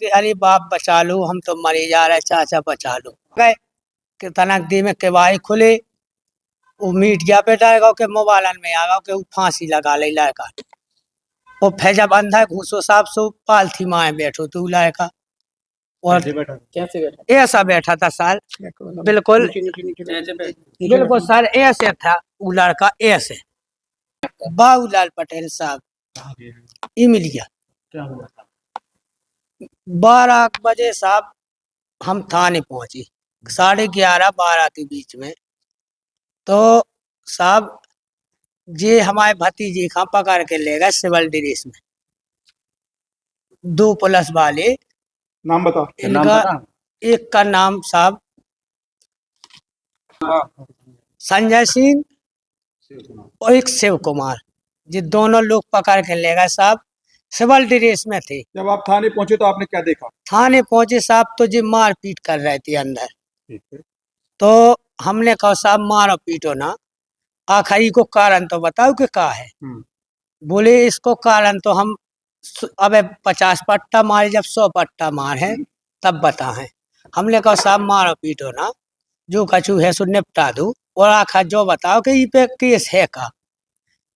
कि अरे बाप बचा लो, हम तो मरे जा रहे, चाचा बचा लो। गए कि तनक दी में केवाड़ी खुले, वो मीडिया पे डाल गो के मोबाइल में आ गो के फांसी लगा ले लड़का। और फिर जब अंधा घूसो साहब सो पालथी माए बैठो तू लड़का। और कैसे बैठा? ऐसा बैठा था सर, बिल्कुल बिल्कुल सर ऐसे था वो लड़का ऐसे। बाबूलाल पटेल साहब इमलिया 12 बजे साहब हम थाने पहुंचे, 11:30-12 के बीच में। तो साहब जे हमारे भतीजे का पकड़ के ले गए सिविल ड्रेस में, 2 पुलिस वाले। नाम बताओ। इनका एक का नाम साहब संजय सिंह और एक शिव कुमार। ये दोनों लोग पकड़ के ले गए साहब, सिविल ड्रेस में थे। जब आप थाने पहुंचे तो आपने क्या देखा? थाने पहुंचे साहब तो जी मारपीट कर रहे थे अंदर। तो हमने कहा साहब मारो पीटो ना, आखिरी को कारण तो बताओ कि क्या है। बोले इसको कारण तो हम अबे 50 पट्टा मारे, जब 100 पट्टा मारे तब बताएं। हमने कहा साहब मारो पीटो ना, जो कछु है सो निपटा दो, और आखिर जो बताओ कि ये पे केस है का।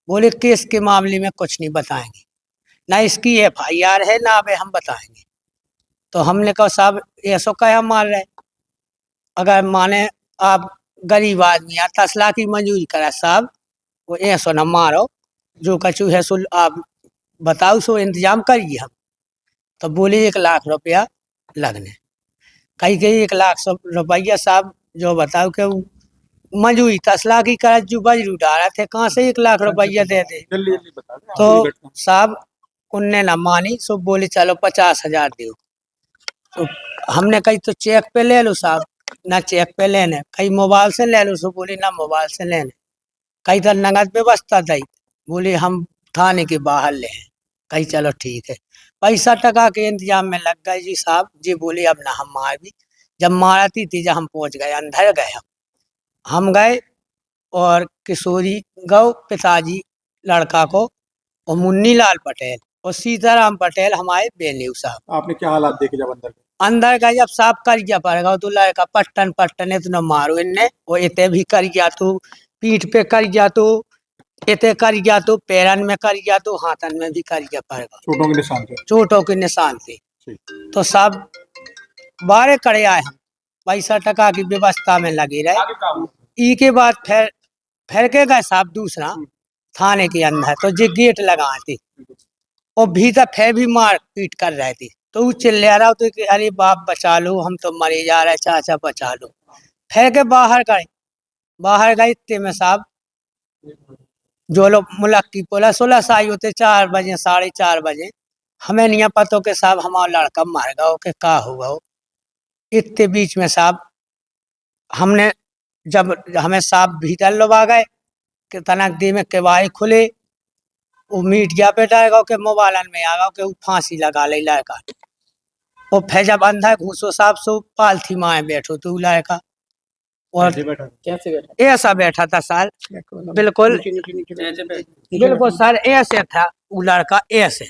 बोले केस के मामले में कुछ नहीं बताएंगे, ना इसकी FIR है ना अबे हम बताएंगे। तो हमने कहा साहब ऐसा क्या मार रहे, अगर माने आप गरीब आदमी या 10 लाख की मंजूरी करा साहब, वो ऐसा न मारो, जो कछु है सो आप बताओ, सो इंतजाम करिए हम। तो बोले 1 लाख रुपया लगने। कहीं 1 लाख रुपया साहब जो बताओ कि मंजूरी 10 लाख की कर जो बजरू डाला थे, कहाँ से 1 लाख रुपया दे दे। तो साहब उनने ना मानी, सो बोले चलो 50,000 दो। तो हमने कही तो चेक पे ले लो साहब, ना चेक पे लेने। कहीं मोबाइल से ले लो, सो बोले ना मोबाइल से लेने। कहीं तो नगद व्यवस्था दी, बोले हम थाने के बाहर ले हैं। कहीं चलो ठीक है, पैसा टका के इंतजाम में लग गए जी साहब। जी बोले अब ना हम मार भी, जब मारती थी जब हम पहुंच गए अंदर गए, हम गए और किशोरी गौ पिताजी लड़का को, और मुन्नी लाल पटेल और सीताराम पटेल हमारे बेनेऊ साहब। आपने क्या हालात देखे जब अंदर गए? अंदर गए जब साहब कर गया पड़ेगा तो लड़का पट्टन पट्टन इतना मारो इनने, वो इतने भी कर गया तो पीठ पे कर गया, तो इतने कर गया तो पैरन में कर गया, तो हाथन में भी कर गया पड़ेगा। चोटों के निशान थे? चोटों के निशान थे। तो साहब बारे करे आए हम, पैसा टका की व्यवस्था में लगे रहे। ई के बाद फिर के गए साहब दूसरा थाने के अंदर, तो जे गेट लगाए थे और भीतर फिर भी मार पीट कर रहे थे। तो वो चिल्ला रहा तो कि अरे बाप बचा लो, हम तो मरे जा रहे, चाचा बचा लो। फिर के बाहर गए इतने में साहब जो लोग मुलक्की पुलिस आई होते 4 बजे 4:30 बजे, हमें नहीं पता कि साहब हमारा लड़का मर गया कि क्या हुआ हो। इतने बीच में साहब हमने जब हमें साहब भीतर लोग आ गए कि तनक दी में केवाड़ी खुले, वो मीडिया पे डाल गो के मोबाइल में आ गो के फांसी लगा ले लड़का। और फिर जब अंधा घूसो साहब सो पालथी माए बैठो तू लड़का। और कैसे बैठा? ऐसा बैठा था सर, बिल्कुल बिल्कुल सर ऐसे था वो लड़का ऐसे।